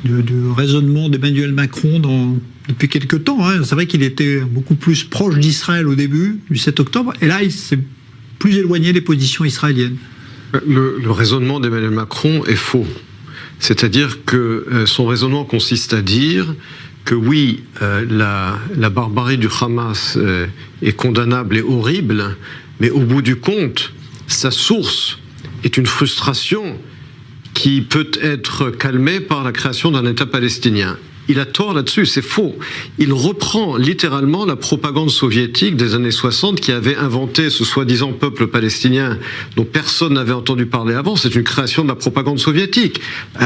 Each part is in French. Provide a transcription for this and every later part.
du raisonnement d'Emmanuel Macron depuis quelque temps. Hein. C'est vrai qu'il était beaucoup plus proche d'Israël au début, du 7 octobre, et là, il s'est plus éloigné des positions israéliennes. Le raisonnement d'Emmanuel Macron est faux. C'est-à-dire que son raisonnement consiste à dire que oui, la barbarie du Hamas est condamnable et horrible, mais au bout du compte, sa source est une frustration qui peut être calmée par la création d'un État palestinien. Il a tort là-dessus, c'est faux. Il reprend littéralement la propagande soviétique des années 60 qui avait inventé ce soi-disant peuple palestinien dont personne n'avait entendu parler avant. C'est une création de la propagande soviétique.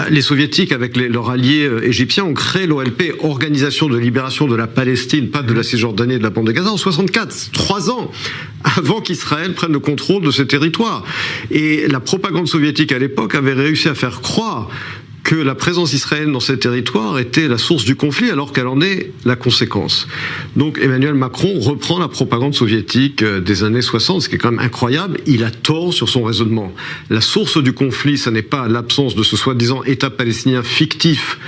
Les soviétiques, avec leurs alliés égyptiens, ont créé l'OLP, Organisation de libération de la Palestine, pas de la Cisjordanie et de la bande de Gaza, en 64, 3 ans avant qu'Israël prenne le contrôle de ce territoire. Et la propagande soviétique à l'époque avait réussi à faire croire que la présence israélienne dans ces territoires était la source du conflit, alors qu'elle en est la conséquence. Donc Emmanuel Macron reprend la propagande soviétique des années 60, ce qui est quand même incroyable. Il a tort sur son raisonnement. La source du conflit, ce n'est pas l'absence de ce soi-disant État palestinien fictif,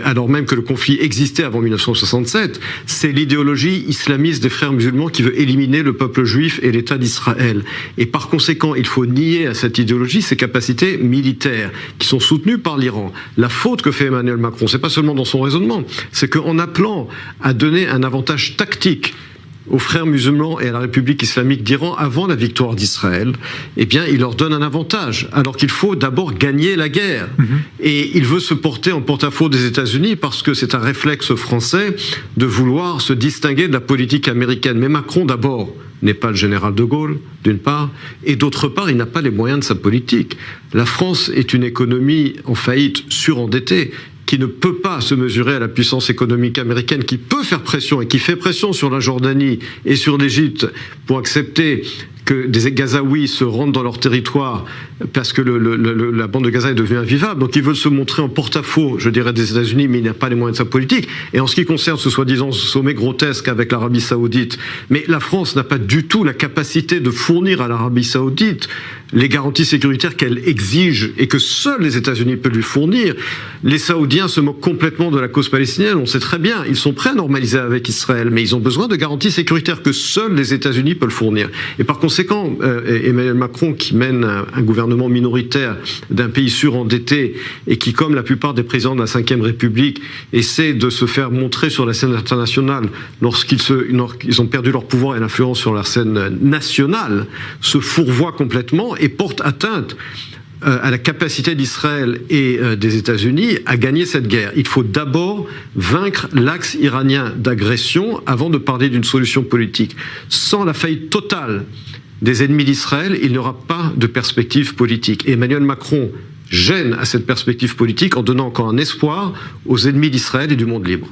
alors même que le conflit existait avant 1967, c'est l'idéologie islamiste des frères musulmans qui veut éliminer le peuple juif et l'État d'Israël. Et par conséquent, il faut nier à cette idéologie ses capacités militaires, qui sont soutenues par l'Iran. La faute que fait Emmanuel Macron, c'est pas seulement dans son raisonnement, c'est qu'en appelant à donner un avantage tactique aux frères musulmans et à la République islamique d'Iran avant la victoire d'Israël, eh bien, il leur donne un avantage, alors qu'il faut d'abord gagner la guerre. Et il veut se porter en porte-à-faux des États-Unis parce que c'est un réflexe français de vouloir se distinguer de la politique américaine. Mais Macron, d'abord, n'est pas le général de Gaulle, d'une part, et d'autre part, il n'a pas les moyens de sa politique. La France est une économie en faillite, surendettée, qui ne peut pas se mesurer à la puissance économique américaine, qui peut faire pression et qui fait pression sur la Jordanie et sur l'Égypte pour accepter que des Gazaouis se rendent dans leur territoire parce que la bande de Gaza est devenue invivable. Donc ils veulent se montrer en porte-à-faux, je dirais, des États-Unis, mais il n'a pas les moyens de sa politique. Et en ce qui concerne ce soi-disant sommet grotesque avec l'Arabie Saoudite, mais la France n'a pas du tout la capacité de fournir à l'Arabie Saoudite les garanties sécuritaires qu'elle exige et que seuls les États-Unis peuvent lui fournir. Les Saoudiens se moquent complètement de la cause palestinienne, on sait très bien, ils sont prêts à normaliser avec Israël, mais ils ont besoin de garanties sécuritaires que seuls les États-Unis peuvent fournir. Et par conséquent, Emmanuel Macron, qui mène un gouvernement minoritaire d'un pays surendetté et qui, comme la plupart des présidents de la Ve République, essaie de se faire montrer sur la scène internationale lorsqu'ils ont perdu leur pouvoir et l'influence sur la scène nationale, se fourvoie complètement et porte atteinte à la capacité d'Israël et des États-Unis à gagner cette guerre. Il faut d'abord vaincre l'axe iranien d'agression avant de parler d'une solution politique. Sans la faillite totale des ennemis d'Israël, il n'y aura pas de perspective politique. Et Emmanuel Macron gêne à cette perspective politique en donnant encore un espoir aux ennemis d'Israël et du monde libre.